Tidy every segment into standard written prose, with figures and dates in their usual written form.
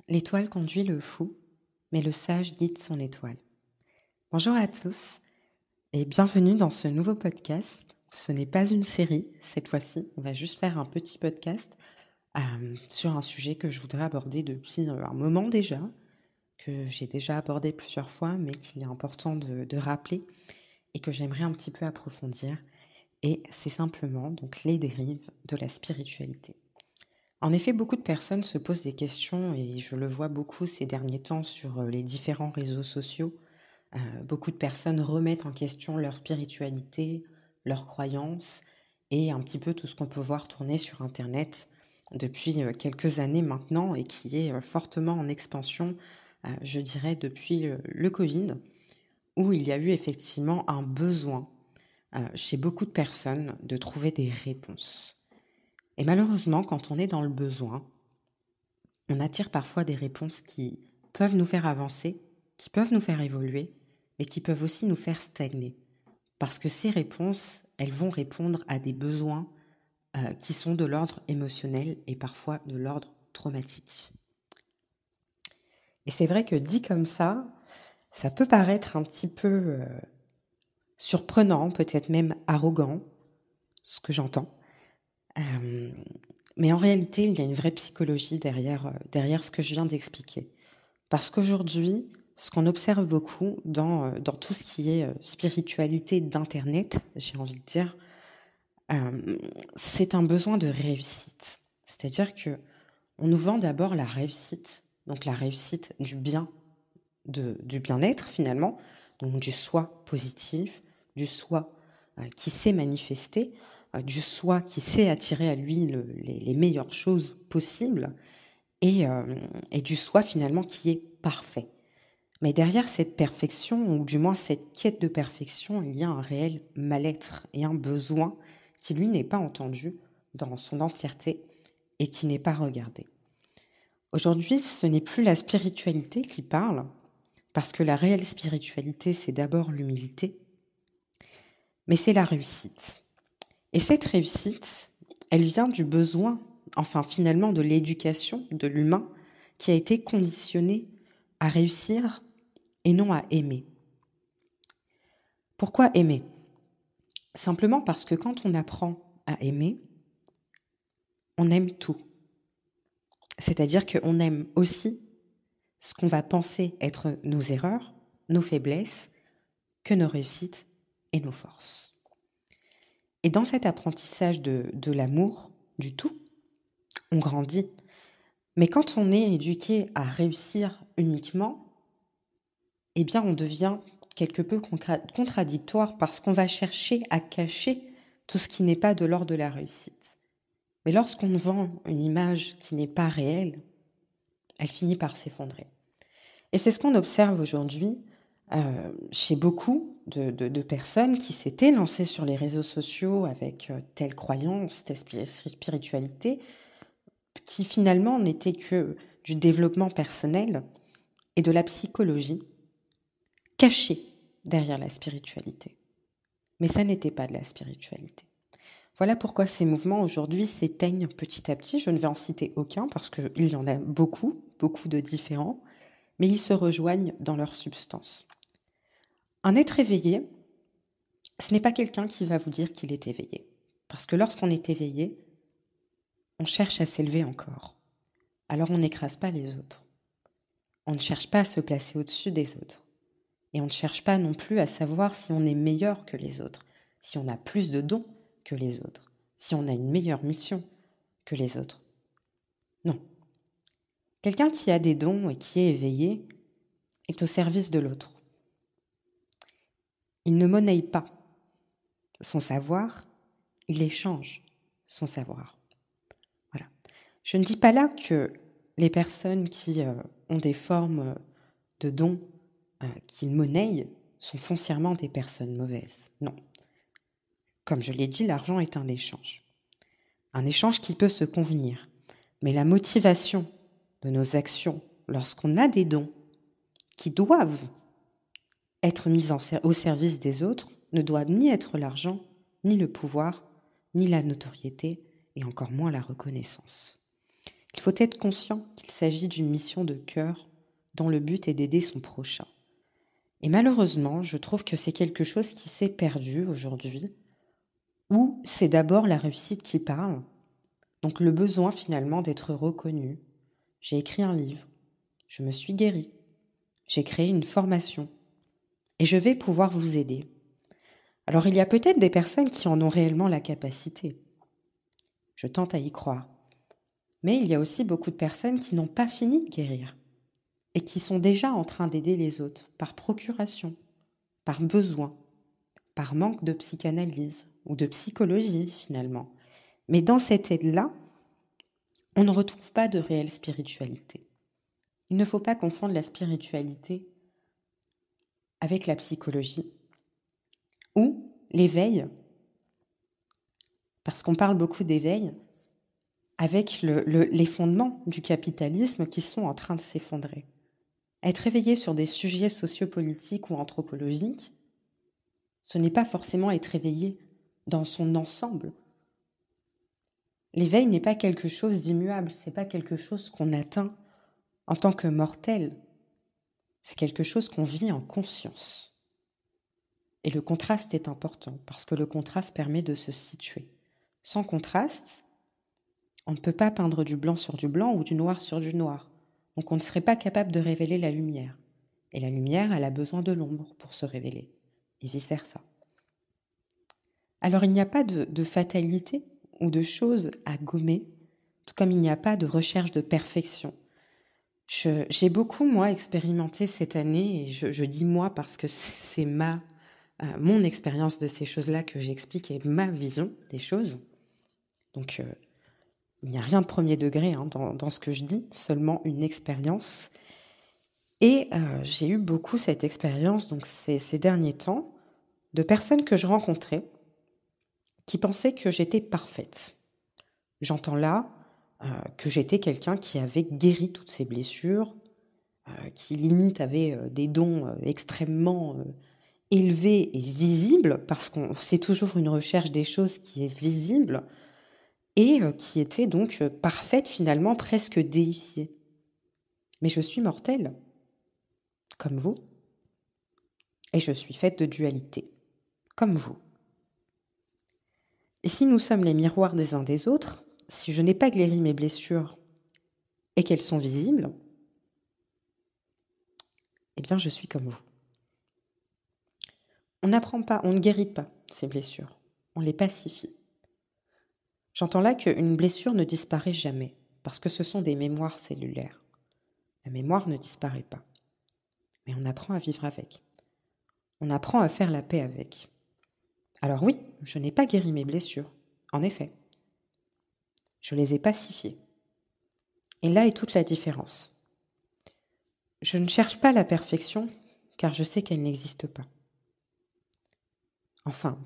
L'étoile conduit le fou, mais le sage guide son étoile. Bonjour à tous et bienvenue dans ce nouveau podcast. Ce n'est pas une série cette fois-ci, on va juste faire un petit podcast sur un sujet que je voudrais aborder depuis un moment déjà, que j'ai déjà abordé plusieurs fois, mais qu'il est important de rappeler et que j'aimerais un petit peu approfondir. Et c'est simplement donc les dérives de la spiritualité. En effet, beaucoup de personnes se posent des questions et je le vois beaucoup ces derniers temps sur les différents réseaux sociaux. Beaucoup de personnes remettent en question leur spiritualité, leurs croyances et un petit peu tout ce qu'on peut voir tourner sur Internet depuis quelques années maintenant et qui est fortement en expansion, je dirais, depuis le Covid, où il y a eu effectivement un besoin chez beaucoup de personnes de trouver des réponses. Et malheureusement, quand on est dans le besoin, on attire parfois des réponses qui peuvent nous faire avancer, qui peuvent nous faire évoluer, mais qui peuvent aussi nous faire stagner. Parce que ces réponses, elles vont répondre à des besoins qui sont de l'ordre émotionnel et parfois de l'ordre traumatique. Et c'est vrai que dit comme ça peut paraître un petit peu surprenant, peut-être même arrogant, ce que j'entends. Mais en réalité, il y a une vraie psychologie derrière ce que je viens d'expliquer. Parce qu'aujourd'hui, ce qu'on observe beaucoup dans tout ce qui est spiritualité d'Internet, j'ai envie de dire, c'est un besoin de réussite. C'est-à-dire que on nous vend d'abord la réussite, donc la réussite du bien, du bien-être finalement, donc du soi positif, du soi qui sait manifester, du soi qui sait attirer à lui les meilleures choses possibles, et du soi finalement qui est parfait. Mais derrière cette perfection, ou du moins cette quête de perfection, il y a un réel mal-être et un besoin qui, lui, n'est pas entendu dans son entièreté et qui n'est pas regardé. Aujourd'hui, ce n'est plus la spiritualité qui parle, parce que la réelle spiritualité, c'est d'abord l'humilité, mais c'est la réussite. Et cette réussite, elle vient du besoin, enfin finalement de l'éducation de l'humain, qui a été conditionné à réussir et non à aimer. Pourquoi aimer ? Simplement parce que quand on apprend à aimer, on aime tout. C'est-à-dire qu'on aime aussi ce qu'on va penser être nos erreurs, nos faiblesses, que nos réussites et nos forces. Et dans cet apprentissage de l'amour, du tout, on grandit. Mais quand on est éduqué à réussir uniquement, eh bien on devient quelque peu contradictoire parce qu'on va chercher à cacher tout ce qui n'est pas de l'ordre de la réussite. Mais lorsqu'on vend une image qui n'est pas réelle, elle finit par s'effondrer. Et c'est ce qu'on observe aujourd'hui chez beaucoup de personnes qui s'étaient lancées sur les réseaux sociaux avec telle croyance, telle spiritualité, qui finalement n'était que du développement personnel et de la psychologie cachée derrière la spiritualité. Mais ça n'était pas de la spiritualité. Voilà pourquoi ces mouvements aujourd'hui s'éteignent petit à petit. Je ne vais en citer aucun parce qu'il y en a beaucoup, beaucoup de différents, mais ils se rejoignent dans leur substance. Un être éveillé, ce n'est pas quelqu'un qui va vous dire qu'il est éveillé. Parce que lorsqu'on est éveillé, on cherche à s'élever encore. Alors on n'écrase pas les autres. On ne cherche pas à se placer au-dessus des autres. Et on ne cherche pas non plus à savoir si on est meilleur que les autres, si on a plus de dons que les autres, si on a une meilleure mission que les autres. Non. Quelqu'un qui a des dons et qui est éveillé est au service de l'autre. Il ne monnaie pas son savoir, il échange son savoir. Voilà. Je ne dis pas là que les personnes qui ont des formes de dons qu'ils monnaient sont foncièrement des personnes mauvaises. Non. Comme je l'ai dit, l'argent est un échange. Un échange qui peut se convenir. Mais la motivation de nos actions lorsqu'on a des dons qui doivent être mis au service des autres ne doit ni être l'argent, ni le pouvoir, ni la notoriété, et encore moins la reconnaissance. Il faut être conscient qu'il s'agit d'une mission de cœur dont le but est d'aider son prochain. Et malheureusement, je trouve que c'est quelque chose qui s'est perdu aujourd'hui, où c'est d'abord la réussite qui parle, donc le besoin finalement d'être reconnu. J'ai écrit un livre, je me suis guérie, j'ai créé une formation et je vais pouvoir vous aider. Alors il y a peut-être des personnes qui en ont réellement la capacité. Je tente à y croire. Mais il y a aussi beaucoup de personnes qui n'ont pas fini de guérir et qui sont déjà en train d'aider les autres par procuration, par besoin, par manque de psychanalyse ou de psychologie finalement. Mais dans cette aide-là, on ne retrouve pas de réelle spiritualité. Il ne faut pas confondre la spiritualité avec la psychologie ou l'éveil, parce qu'on parle beaucoup d'éveil, avec les fondements du capitalisme qui sont en train de s'effondrer. Être éveillé sur des sujets sociopolitiques ou anthropologiques, ce n'est pas forcément être éveillé dans son ensemble. L'éveil n'est pas quelque chose d'immuable, c'est pas quelque chose qu'on atteint en tant que mortel. C'est quelque chose qu'on vit en conscience. Et le contraste est important parce que le contraste permet de se situer. Sans contraste, on ne peut pas peindre du blanc sur du blanc ou du noir sur du noir. Donc on ne serait pas capable de révéler la lumière. Et la lumière, elle a besoin de l'ombre pour se révéler. Et vice-versa. Alors il n'y a pas de fatalité ou de choses à gommer, tout comme il n'y a pas de recherche de perfection. J'ai beaucoup, moi, expérimenté cette année, et je dis moi parce que c'est mon expérience de ces choses-là que j'explique et ma vision des choses. Donc il n'y a rien de premier degré dans ce que je dis, seulement une expérience. Et j'ai eu beaucoup cette expérience donc ces derniers temps de personnes que je rencontrais qui pensaient que j'étais parfaite. J'entends là que j'étais quelqu'un qui avait guéri toutes ses blessures, qui limite avait des dons extrêmement élevés et visibles, parce qu'on c'est toujours une recherche des choses qui est visible, et qui était donc parfaite finalement, presque déifiée. Mais je suis mortelle, comme vous, et je suis faite de dualité, comme vous. Et si nous sommes les miroirs des uns des autres, si je n'ai pas guéri mes blessures et qu'elles sont visibles, eh bien je suis comme vous. On n'apprend pas, on ne guérit pas ces blessures, on les pacifie. J'entends là qu'une blessure ne disparaît jamais, parce que ce sont des mémoires cellulaires. La mémoire ne disparaît pas, mais on apprend à vivre avec. On apprend à faire la paix avec. Alors oui, je n'ai pas guéri mes blessures, en effet. Je les ai pacifiées. Et là est toute la différence. Je ne cherche pas la perfection, car je sais qu'elle n'existe pas. Enfin,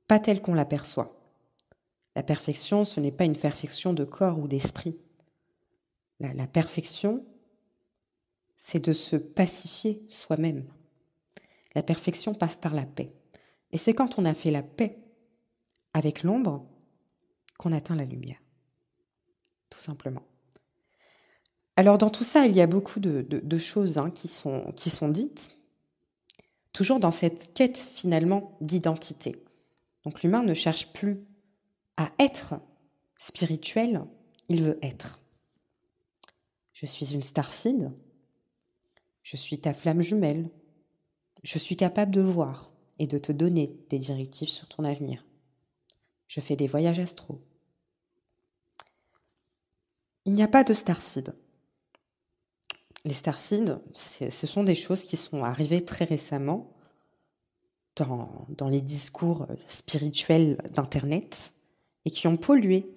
pas telle qu'on l'aperçoit. La perfection, ce n'est pas une perfection de corps ou d'esprit. La perfection, c'est de se pacifier soi-même. La perfection passe par la paix. Et c'est quand on a fait la paix avec l'ombre qu'on atteint la lumière. Tout simplement. Alors dans tout ça, il y a beaucoup de choses qui sont dites, toujours dans cette quête finalement d'identité. Donc l'humain ne cherche plus à être spirituel, il veut être. Je suis une starseed, je suis ta flamme jumelle, je suis capable de voir et de te donner des directives sur ton avenir. Je fais des voyages astraux. Il n'y a pas de starseed. Les starseeds, ce sont des choses qui sont arrivées très récemment dans les discours spirituels d'Internet et qui ont pollué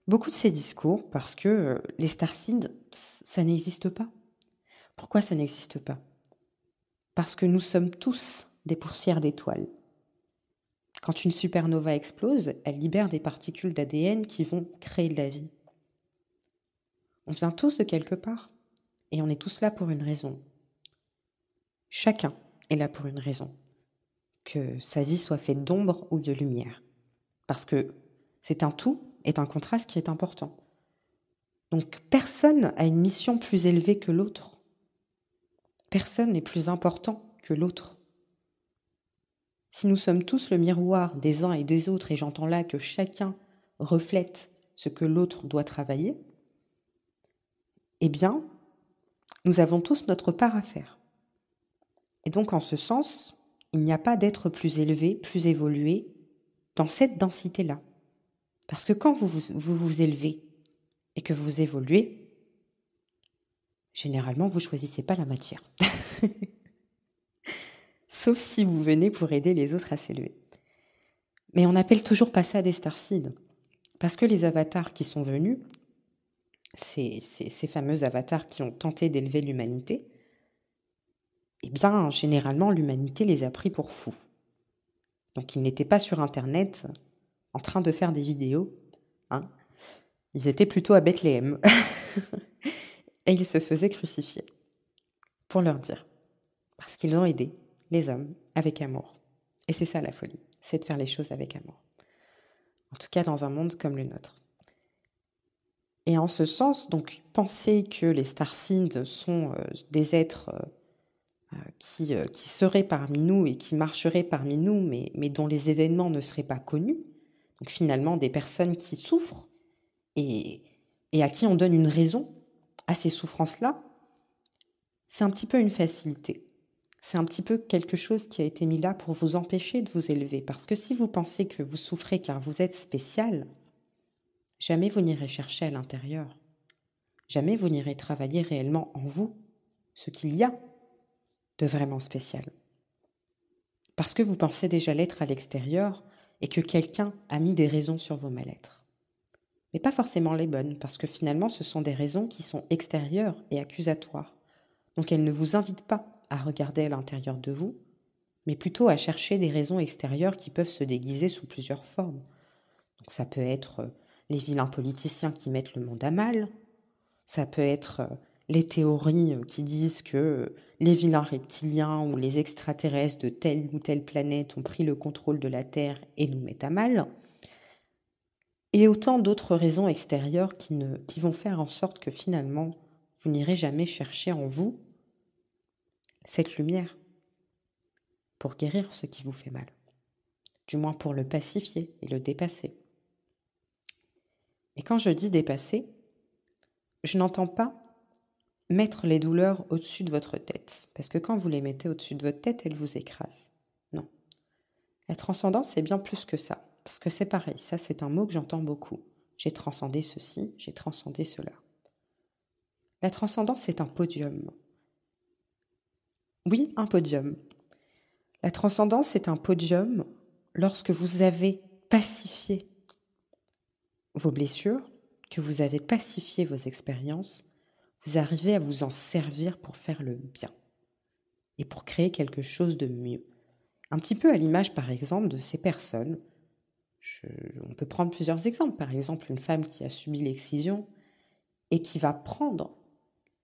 beaucoup de ces discours parce que les starseeds, ça n'existe pas. Pourquoi ça n'existe pas ? Parce que nous sommes tous des poussières d'étoiles. Quand une supernova explose, elle libère des particules d'ADN qui vont créer de la vie. On vient tous de quelque part et on est tous là pour une raison. Chacun est là pour une raison. Que sa vie soit faite d'ombre ou de lumière. Parce que c'est un tout et un contraste qui est important. Donc personne a une mission plus élevée que l'autre. Personne n'est plus important que l'autre. Si nous sommes tous le miroir des uns et des autres, et j'entends là que chacun reflète ce que l'autre doit travailler, eh bien, nous avons tous notre part à faire. Et donc, en ce sens, il n'y a pas d'être plus élevé, plus évolué dans cette densité-là. Parce que quand vous élevez et que vous évoluez, généralement, vous ne choisissez pas la matière. Sauf si vous venez pour aider les autres à s'élever. Mais on n'appelle toujours pas ça des starseeds. Parce que les avatars qui sont venus, ces fameux avatars qui ont tenté d'élever l'humanité, eh bien, généralement, l'humanité les a pris pour fous. Donc, ils n'étaient pas sur Internet en train de faire des vidéos. Hein. Ils étaient plutôt à Bethléem. Et ils se faisaient crucifier. Pour leur dire. Parce qu'ils ont aidé les hommes avec amour. Et c'est ça la folie, c'est de faire les choses avec amour. En tout cas, dans un monde comme le nôtre. Et en ce sens, donc, penser que les starseeds sont des êtres qui seraient parmi nous et qui marcheraient parmi nous, mais dont les événements ne seraient pas connus, donc finalement des personnes qui souffrent et à qui on donne une raison à ces souffrances-là, c'est un petit peu une facilité. C'est un petit peu quelque chose qui a été mis là pour vous empêcher de vous élever. Parce que si vous pensez que vous souffrez car vous êtes spécial, jamais vous n'irez chercher à l'intérieur. Jamais vous n'irez travailler réellement en vous ce qu'il y a de vraiment spécial. Parce que vous pensez déjà l'être à l'extérieur et que quelqu'un a mis des raisons sur vos mal-être. Mais pas forcément les bonnes, parce que finalement ce sont des raisons qui sont extérieures et accusatoires. Donc elles ne vous invitent pas à regarder à l'intérieur de vous, mais plutôt à chercher des raisons extérieures qui peuvent se déguiser sous plusieurs formes. Donc ça peut être les vilains politiciens qui mettent le monde à mal, ça peut être les théories qui disent que les vilains reptiliens ou les extraterrestres de telle ou telle planète ont pris le contrôle de la Terre et nous mettent à mal, et autant d'autres raisons extérieures qui vont faire en sorte que finalement, vous n'irez jamais chercher en vous cette lumière pour guérir ce qui vous fait mal, du moins pour le pacifier et le dépasser. Et quand je dis dépasser, je n'entends pas mettre les douleurs au-dessus de votre tête, parce que quand vous les mettez au-dessus de votre tête, elles vous écrasent. Non. La transcendance, c'est bien plus que ça, parce que c'est pareil, ça c'est un mot que j'entends beaucoup. J'ai transcendé ceci, j'ai transcendé cela. La transcendance, c'est un podium. Oui, un podium. La transcendance, c'est un podium lorsque vous avez pacifié vos blessures, que vous avez pacifié vos expériences, vous arrivez à vous en servir pour faire le bien et pour créer quelque chose de mieux. Un petit peu à l'image, par exemple, de ces personnes. On peut prendre plusieurs exemples. Par exemple, une femme qui a subi l'excision et qui va prendre,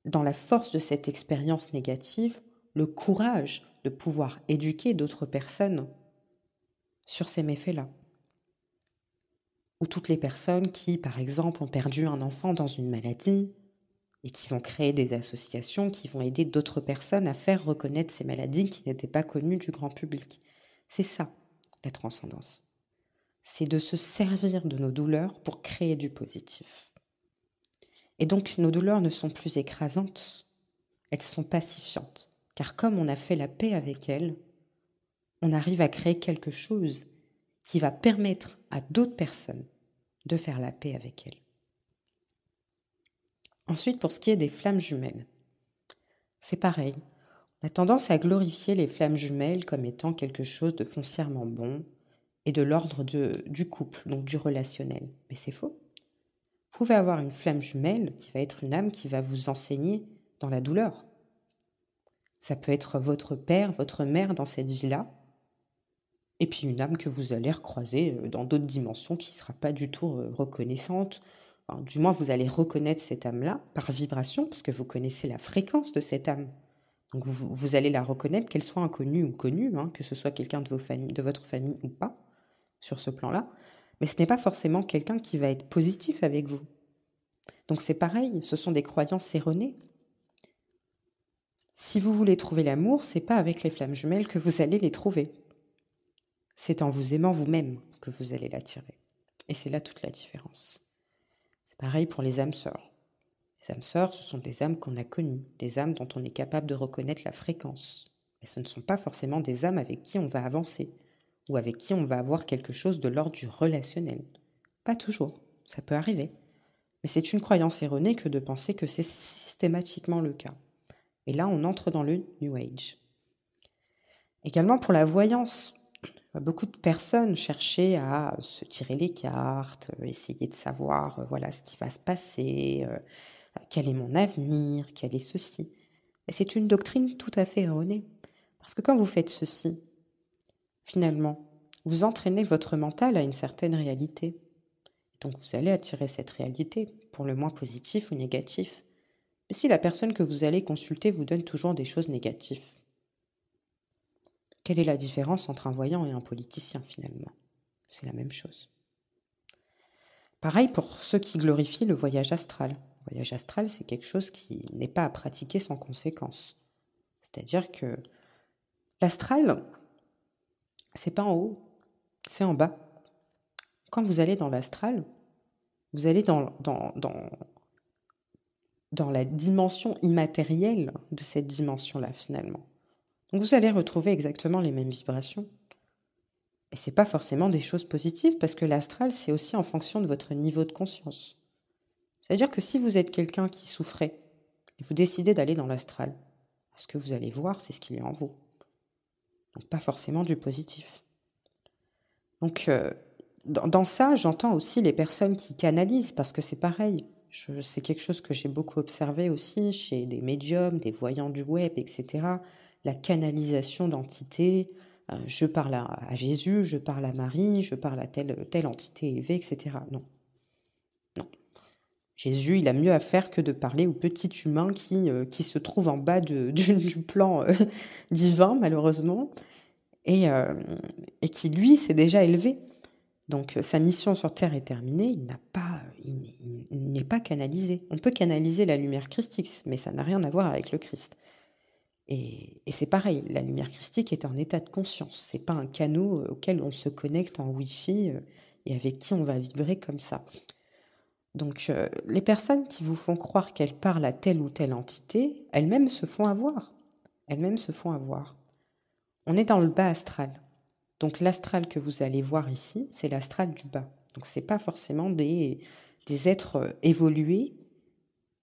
dans la force de cette expérience négative, le courage de pouvoir éduquer d'autres personnes sur ces méfaits-là. Ou toutes les personnes qui, par exemple, ont perdu un enfant dans une maladie et qui vont créer des associations qui vont aider d'autres personnes à faire reconnaître ces maladies qui n'étaient pas connues du grand public. C'est ça, la transcendance. C'est de se servir de nos douleurs pour créer du positif. Et donc, nos douleurs ne sont plus écrasantes, elles sont pacifiantes. Car comme on a fait la paix avec elles, on arrive à créer quelque chose qui va permettre à d'autres personnes de faire la paix avec elles. Ensuite, pour ce qui est des flammes jumelles, c'est pareil. On a tendance à glorifier les flammes jumelles comme étant quelque chose de foncièrement bon et de l'ordre du couple, donc du relationnel. Mais c'est faux. Vous pouvez avoir une flamme jumelle qui va être une âme qui va vous enseigner dans la douleur. Ça peut être votre père, votre mère dans cette vie-là, et puis une âme que vous allez recroiser dans d'autres dimensions qui ne sera pas du tout reconnaissante. Enfin, du moins, vous allez reconnaître cette âme-là par vibration, parce que vous connaissez la fréquence de cette âme. Donc vous allez la reconnaître, qu'elle soit inconnue ou connue, que ce soit quelqu'un de votre famille ou pas, sur ce plan-là. Mais ce n'est pas forcément quelqu'un qui va être positif avec vous. Donc c'est pareil, ce sont des croyances erronées. Si vous voulez trouver l'amour, c'est pas avec les flammes jumelles que vous allez les trouver. C'est en vous aimant vous-même que vous allez l'attirer. Et c'est là toute la différence. C'est pareil pour les âmes sœurs. Les âmes sœurs, ce sont des âmes qu'on a connues, des âmes dont on est capable de reconnaître la fréquence. Mais ce ne sont pas forcément des âmes avec qui on va avancer, ou avec qui on va avoir quelque chose de l'ordre du relationnel. Pas toujours, ça peut arriver. Mais c'est une croyance erronée que de penser que c'est systématiquement le cas. Et là, on entre dans le New Age. Également pour la voyance, beaucoup de personnes cherchaient à se tirer les cartes, essayer de savoir voilà ce qui va se passer, quel est mon avenir, quel est ceci. Et c'est une doctrine tout à fait erronée. Parce que quand vous faites ceci, finalement, vous entraînez votre mental à une certaine réalité. Donc vous allez attirer cette réalité, pour le moins positif ou négatif. Mais si la personne que vous allez consulter vous donne toujours des choses négatives, quelle est la différence entre un voyant et un politicien finalement? C'est la même chose. Pareil pour ceux qui glorifient le voyage astral. Le voyage astral, c'est quelque chose qui n'est pas à pratiquer sans conséquence. C'est-à-dire que l'astral, c'est pas en haut, c'est en bas. Quand vous allez dans l'astral, vous allez dans la dimension immatérielle de cette dimension-là finalement. Donc vous allez retrouver exactement les mêmes vibrations. Et c'est pas forcément des choses positives parce que l'astral, c'est aussi en fonction de votre niveau de conscience. C'est-à-dire que si vous êtes quelqu'un qui souffrait et vous décidez d'aller dans l'astral, ce que vous allez voir, c'est ce qu'il y a en vous. Donc pas forcément du positif. Donc dans ça, j'entends aussi les personnes qui canalisent parce que c'est pareil. C'est quelque chose que j'ai beaucoup observé aussi chez des médiums, des voyants du web, etc. La canalisation d'entités. Je parle à Jésus, je parle à Marie, je parle à telle entité élevée, etc. Non. Non. Jésus, il a mieux à faire que de parler au petit humain qui se trouve en bas du plan divin, malheureusement, et qui, lui, s'est déjà élevé. Donc sa mission sur Terre est terminée, il n'est pas canalisé. On peut canaliser la lumière christique, mais ça n'a rien à voir avec le Christ. Et c'est pareil, la lumière christique est un état de conscience, c'est pas un canot auquel on se connecte en Wi-Fi et avec qui on va vibrer comme ça. Donc les personnes qui vous font croire qu'elles parlent à telle ou telle entité, elles-mêmes se font avoir. Elles-mêmes se font avoir. On est dans le bas astral. Donc l'astral que vous allez voir ici, c'est l'astral du bas. Donc c'est pas forcément des êtres évolués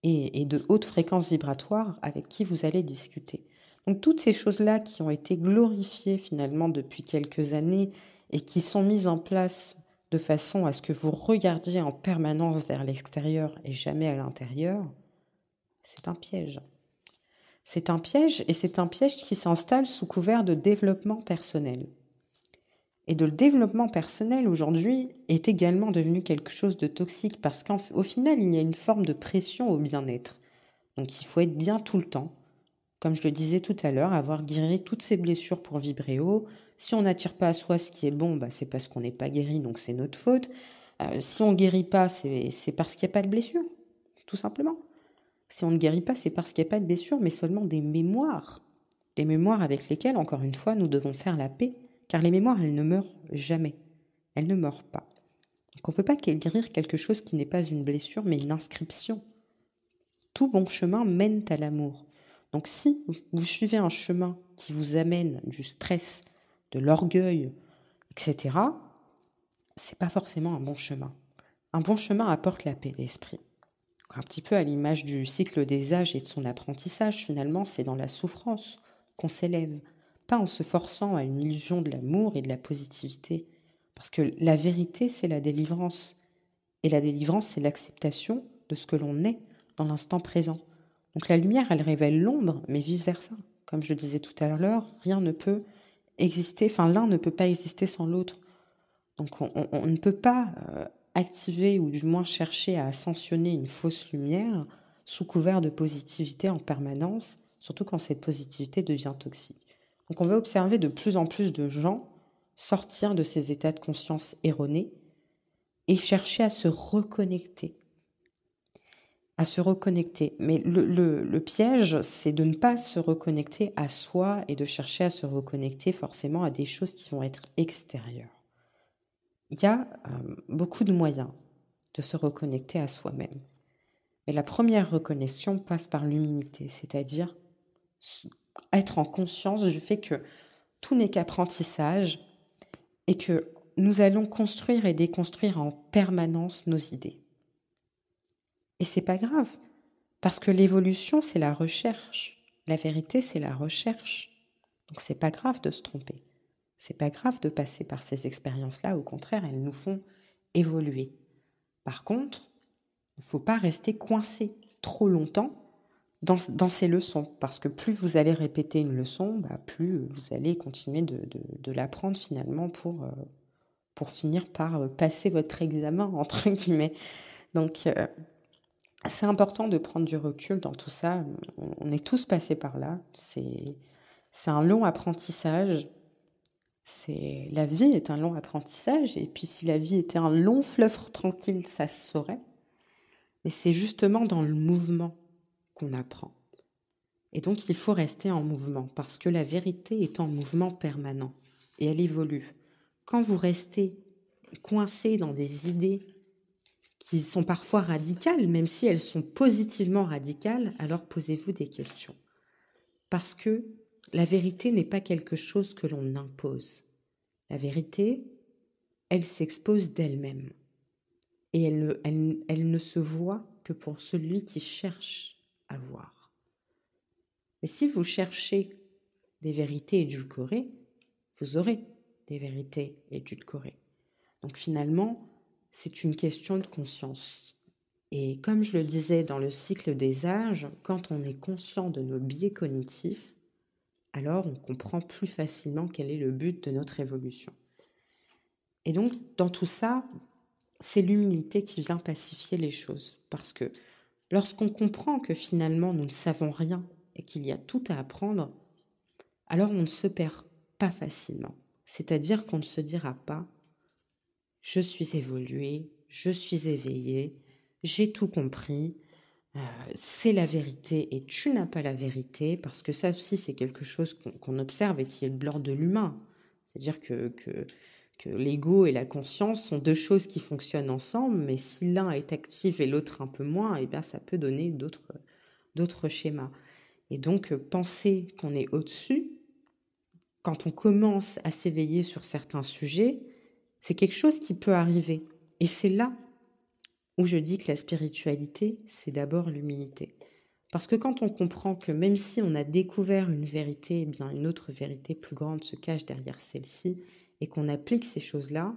et de haute fréquence vibratoire avec qui vous allez discuter. Donc toutes ces choses-là qui ont été glorifiées finalement depuis quelques années et qui sont mises en place de façon à ce que vous regardiez en permanence vers l'extérieur et jamais à l'intérieur, c'est un piège. C'est un piège et c'est un piège qui s'installe sous couvert de développement personnel. Et de le développement personnel aujourd'hui est également devenu quelque chose de toxique parce qu'au final, il y a une forme de pression au bien-être. Donc il faut être bien tout le temps. Comme je le disais tout à l'heure, avoir guéri toutes ses blessures pour vibrer haut. Si on n'attire pas à soi ce qui est bon, c'est parce qu'on n'est pas guéri, donc c'est notre faute. Si on ne guérit pas, c'est parce qu'il n'y a pas de blessure, tout simplement. Si on ne guérit pas, c'est parce qu'il n'y a pas de blessure, mais seulement des mémoires. Des mémoires avec lesquelles, encore une fois, nous devons faire la paix. Car les mémoires, elles ne meurent jamais. Elles ne meurent pas. Donc on ne peut pas guérir quelque chose qui n'est pas une blessure, mais une inscription. Tout bon chemin mène à l'amour. Donc si vous suivez un chemin qui vous amène du stress, de l'orgueil, etc., c'est pas forcément un bon chemin. Un bon chemin apporte la paix d'esprit. Un petit peu à l'image du cycle des âges et de son apprentissage, finalement, c'est dans la souffrance qu'on s'élève, pas en se forçant à une illusion de l'amour et de la positivité. Parce que la vérité, c'est la délivrance. Et la délivrance, c'est l'acceptation de ce que l'on est dans l'instant présent. Donc la lumière, elle révèle l'ombre, mais vice-versa. Comme je le disais tout à l'heure, rien ne peut exister, l'un ne peut pas exister sans l'autre. Donc on ne peut pas activer ou du moins chercher à ascensionner une fausse lumière sous couvert de positivité en permanence, surtout quand cette positivité devient toxique. Donc on va observer de plus en plus de gens sortir de ces états de conscience erronés et chercher à se reconnecter. à se reconnecter. Mais le piège, c'est de ne pas se reconnecter à soi et de chercher à se reconnecter forcément à des choses qui vont être extérieures. Il y a beaucoup de moyens de se reconnecter à soi-même. Et la première reconnexion passe par l'humilité, c'est-à-dire être en conscience du fait que tout n'est qu'apprentissage et que nous allons construire et déconstruire en permanence nos idées. Et c'est pas grave, parce que l'évolution, c'est la recherche. La vérité, c'est la recherche. Donc c'est pas grave de se tromper. C'est pas grave de passer par ces expériences-là. Au contraire, elles nous font évoluer. Par contre, il ne faut pas rester coincé trop longtemps dans ces leçons. Parce que plus vous allez répéter une leçon, plus vous allez continuer de l'apprendre finalement pour finir par passer votre examen, entre guillemets. Donc, c'est important de prendre du recul dans tout ça. On est tous passés par là. C'est un long apprentissage. La vie est un long apprentissage. Et puis, si la vie était un long fleuve tranquille, ça se saurait. Mais c'est justement dans le mouvement qu'on apprend. Et donc, il faut rester en mouvement parce que la vérité est en mouvement permanent et elle évolue. Quand vous restez coincé dans des idées qui sont parfois radicales, même si elles sont positivement radicales, alors posez-vous des questions. Parce que la vérité n'est pas quelque chose que l'on impose. La vérité, elle s'expose d'elle-même. Et elle ne se voit que pour celui qui cherche à voir. Mais si vous cherchez des vérités édulcorées, vous aurez des vérités édulcorées. Donc finalement, c'est une question de conscience. Et comme je le disais dans le cycle des âges, quand on est conscient de nos biais cognitifs, alors on comprend plus facilement quel est le but de notre évolution. Et donc, dans tout ça, c'est l'humilité qui vient pacifier les choses. Parce que lorsqu'on comprend que finalement nous ne savons rien et qu'il y a tout à apprendre, alors on ne se perd pas facilement. C'est-à-dire qu'on ne se dira pas « je suis évolué, je suis éveillé, j'ai tout compris, c'est la vérité et tu n'as pas la vérité », parce que ça aussi c'est quelque chose qu'on observe et qui est de l'ordre de l'humain. C'est-à-dire que l'ego et la conscience sont deux choses qui fonctionnent ensemble, mais si l'un est actif et l'autre un peu moins, eh bien ça peut donner d'autres schémas. Et donc penser qu'on est au-dessus, quand on commence à s'éveiller sur certains sujets, c'est quelque chose qui peut arriver. Et c'est là où je dis que la spiritualité, c'est d'abord l'humilité. Parce que quand on comprend que même si on a découvert une vérité, eh bien une autre vérité plus grande se cache derrière celle-ci, et qu'on applique ces choses-là,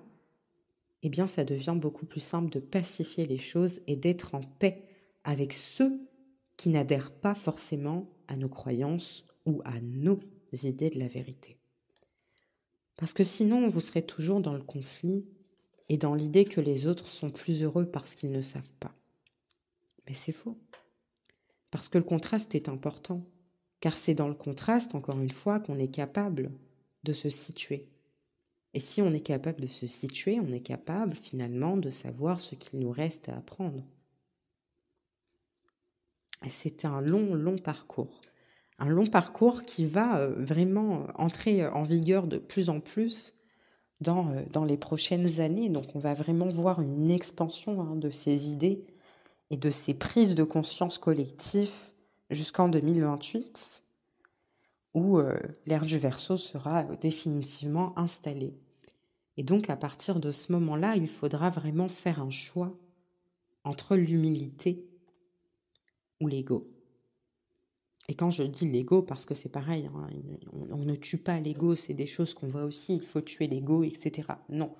eh bien ça devient beaucoup plus simple de pacifier les choses et d'être en paix avec ceux qui n'adhèrent pas forcément à nos croyances ou à nos idées de la vérité. Parce que sinon, vous serez toujours dans le conflit et dans l'idée que les autres sont plus heureux parce qu'ils ne savent pas. Mais c'est faux. Parce que le contraste est important. Car c'est dans le contraste, encore une fois, qu'on est capable de se situer. Et si on est capable de se situer, on est capable finalement de savoir ce qu'il nous reste à apprendre. Et c'est un long parcours. Un long parcours qui va vraiment entrer en vigueur de plus en plus dans les prochaines années. Donc on va vraiment voir une expansion de ces idées et de ces prises de conscience collectives jusqu'en 2028, où l'ère du Verseau sera définitivement installée. Et donc à partir de ce moment-là, il faudra vraiment faire un choix entre l'humilité ou l'ego. Et quand je dis l'ego, parce que c'est pareil, hein, on ne tue pas l'ego, c'est des choses qu'on voit aussi, il faut tuer l'ego, etc. Non.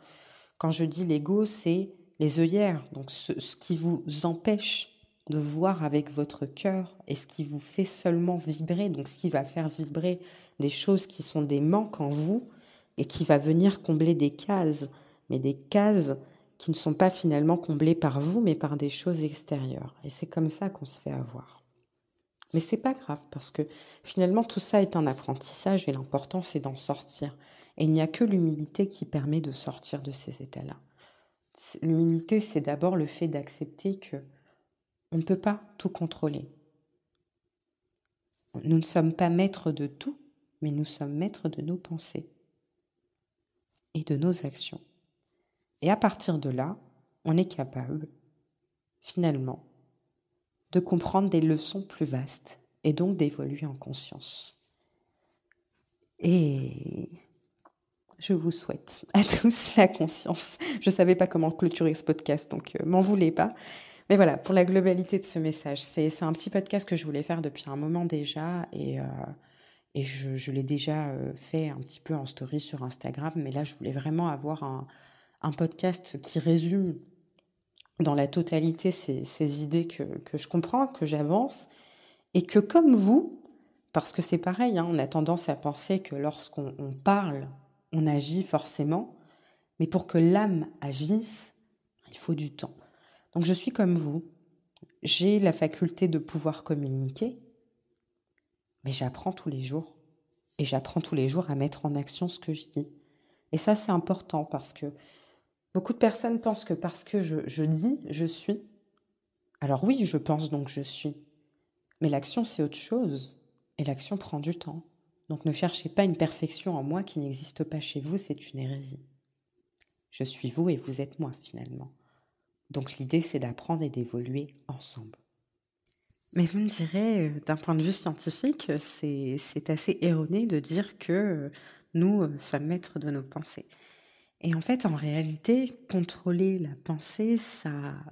Quand je dis l'ego, c'est les œillères, donc ce qui vous empêche de voir avec votre cœur et ce qui vous fait seulement vibrer, donc ce qui va faire vibrer des choses qui sont des manques en vous et qui va venir combler des cases, mais des cases qui ne sont pas finalement comblées par vous, mais par des choses extérieures. Et c'est comme ça qu'on se fait avoir. Mais c'est pas grave parce que finalement tout ça est un apprentissage et l'important c'est d'en sortir. Et il n'y a que l'humilité qui permet de sortir de ces états-là. L'humilité, c'est d'abord le fait d'accepter que On ne peut pas tout contrôler. Nous ne sommes pas maîtres de tout, mais nous sommes maîtres de nos pensées et de nos actions. Et à partir de là, on est capable, finalement, de comprendre des leçons plus vastes et donc d'évoluer en conscience. Et je vous souhaite à tous la conscience. Je ne savais pas comment clôturer ce podcast, donc m'en voulez pas. Mais voilà, pour la globalité de ce message, c'est un petit podcast que je voulais faire depuis un moment déjà et je l'ai déjà fait un petit peu en story sur Instagram, mais là je voulais vraiment avoir un podcast qui résume dans la totalité ces idées que je comprends, que j'avance, et que comme vous, parce que c'est pareil, hein, on a tendance à penser que lorsqu'on parle, on agit forcément, mais pour que l'âme agisse, il faut du temps. Donc je suis comme vous, j'ai la faculté de pouvoir communiquer, mais j'apprends tous les jours. Et j'apprends tous les jours à mettre en action ce que je dis. Et ça, c'est important parce que beaucoup de personnes pensent que parce que je dis, je suis. Alors oui, je pense donc je suis. Mais l'action, c'est autre chose. Et l'action prend du temps. Donc ne cherchez pas une perfection en moi qui n'existe pas chez vous, c'est une hérésie. Je suis vous et vous êtes moi finalement. Donc l'idée, c'est d'apprendre et d'évoluer ensemble. Mais vous me direz, d'un point de vue scientifique, c'est assez erroné de dire que nous sommes maîtres de nos pensées. Et en fait, en réalité, contrôler la pensée, ça,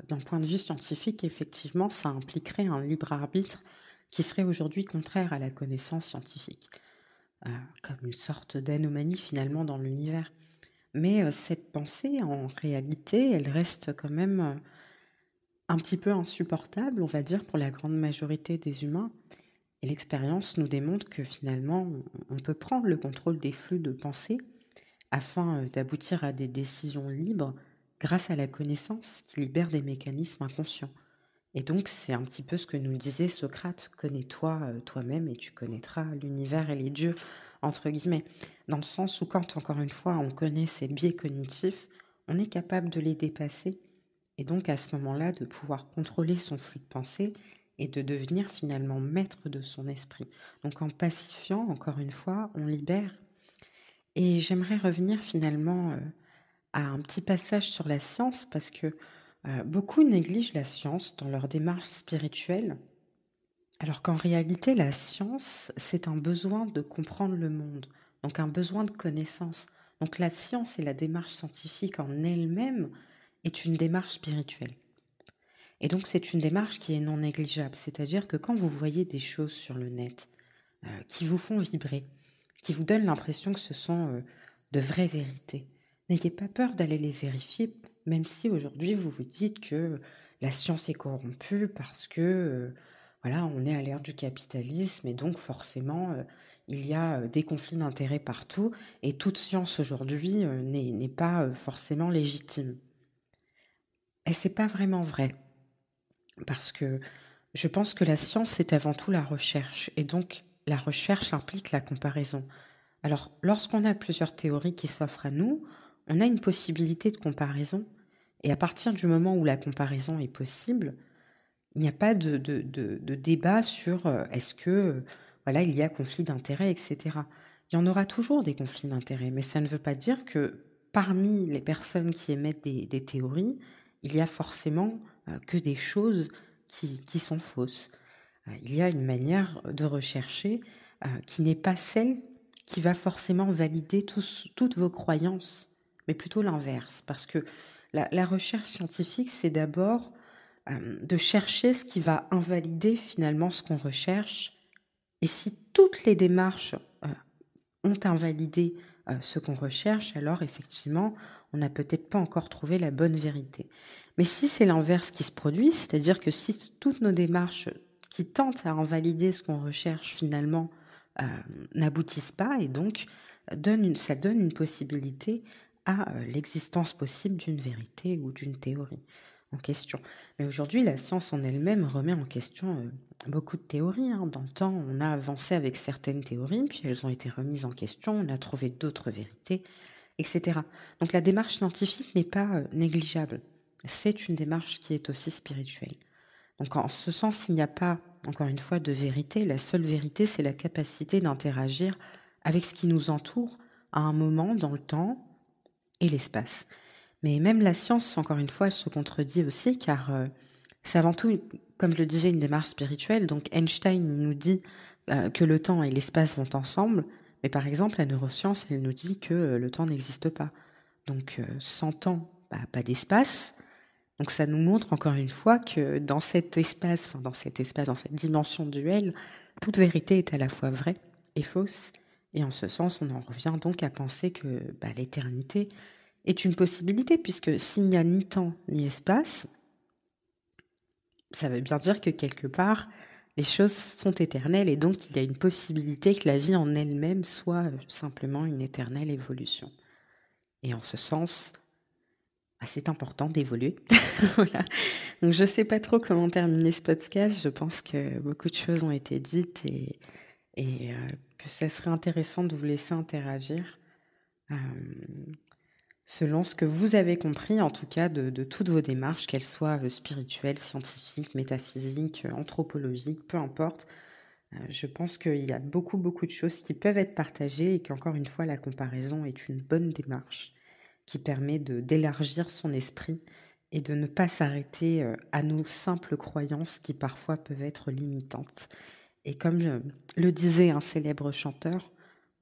d'un point de vue scientifique, effectivement, ça impliquerait un libre arbitre qui serait aujourd'hui contraire à la connaissance scientifique, comme une sorte d'anomalie finalement dans l'univers. Mais cette pensée, en réalité, elle reste quand même un petit peu insupportable, on va dire, pour la grande majorité des humains. Et l'expérience nous démontre que finalement, on peut prendre le contrôle des flux de pensée afin d'aboutir à des décisions libres grâce à la connaissance qui libère des mécanismes inconscients. Et donc, c'est un petit peu ce que nous disait Socrate, connais-toi toi-même et tu connaîtras l'univers et les dieux, entre guillemets. Dans le sens où quand, encore une fois, on connaît ces biais cognitifs, on est capable de les dépasser et donc à ce moment-là de pouvoir contrôler son flux de pensée et de devenir finalement maître de son esprit. Donc en pacifiant, encore une fois, on libère. Et j'aimerais revenir finalement à un petit passage sur la science parce que beaucoup négligent la science dans leur démarche spirituelle, alors qu'en réalité la science, c'est un besoin de comprendre le monde, donc un besoin de connaissance. Donc la science et la démarche scientifique en elle-même est une démarche spirituelle. Et donc c'est une démarche qui est non négligeable, c'est-à-dire que quand vous voyez des choses sur le net qui vous font vibrer, qui vous donnent l'impression que ce sont de vraies vérités, n'ayez pas peur d'aller les vérifier, même si aujourd'hui vous vous dites que la science est corrompue parce que voilà, on est à l'ère du capitalisme et donc forcément il y a des conflits d'intérêts partout et toute science aujourd'hui n'est pas forcément légitime. Et c'est pas vraiment vrai. Parce que je pense que la science, c'est avant tout la recherche. Et donc, la recherche implique la comparaison. Alors, lorsqu'on a plusieurs théories qui s'offrent à nous, on a une possibilité de comparaison. Et à partir du moment où la comparaison est possible, il n'y a pas de débat sur est-ce que, voilà, il y a conflit d'intérêts, etc. Il y en aura toujours des conflits d'intérêts, mais ça ne veut pas dire que parmi les personnes qui émettent des théories, il y a forcément que des choses qui sont fausses. Il y a une manière de rechercher qui n'est pas celle qui va forcément valider toutes vos croyances, mais plutôt l'inverse. Parce que la recherche scientifique, c'est d'abord de chercher ce qui va invalider finalement ce qu'on recherche. Et si toutes les démarches ont invalidé ce qu'on recherche, alors effectivement, on n'a peut-être pas encore trouvé la bonne vérité. Mais si c'est l'inverse qui se produit, c'est-à-dire que si toutes nos démarches qui tentent à invalider ce qu'on recherche finalement n'aboutissent pas, et donc ça donne une possibilité à l'existence possible d'une vérité ou d'une théorie en question. Mais aujourd'hui, la science en elle-même remet en question beaucoup de théories. Dans le temps, on a avancé avec certaines théories, puis elles ont été remises en question, on a trouvé d'autres vérités, etc. Donc la démarche scientifique n'est pas négligeable. C'est une démarche qui est aussi spirituelle. Donc en ce sens, il n'y a pas, encore une fois, de vérité. La seule vérité, c'est la capacité d'interagir avec ce qui nous entoure à un moment dans le temps et l'espace. Mais même la science, encore une fois, elle se contredit aussi, car c'est avant tout, comme je le disais, une démarche spirituelle. Donc Einstein nous dit que le temps et l'espace vont ensemble, mais par exemple, la neuroscience, elle nous dit que le temps n'existe pas. Donc sans temps, pas d'espace. Donc ça nous montre encore une fois que dans cet espace, dans cette dimension duelle, toute vérité est à la fois vraie et fausse. Et en ce sens, on en revient donc à penser que l'éternité est une possibilité, puisque s'il n'y a ni temps ni espace, ça veut bien dire que quelque part, les choses sont éternelles et donc il y a une possibilité que la vie en elle-même soit simplement une éternelle évolution. Et en ce sens, c'est important d'évoluer. Voilà. Donc je ne sais pas trop comment terminer ce podcast. Je pense que beaucoup de choses ont été dites et que ça serait intéressant de vous laisser interagir selon ce que vous avez compris, en tout cas, de toutes vos démarches, qu'elles soient spirituelles, scientifiques, métaphysiques, anthropologiques, peu importe. Je pense qu'il y a beaucoup, beaucoup de choses qui peuvent être partagées et qu'encore une fois, la comparaison est une bonne démarche qui permet d'élargir son esprit et de ne pas s'arrêter à nos simples croyances qui parfois peuvent être limitantes. Et comme le disait un célèbre chanteur,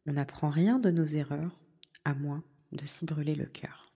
on n'apprend rien de nos erreurs, à moins de s'y brûler le cœur.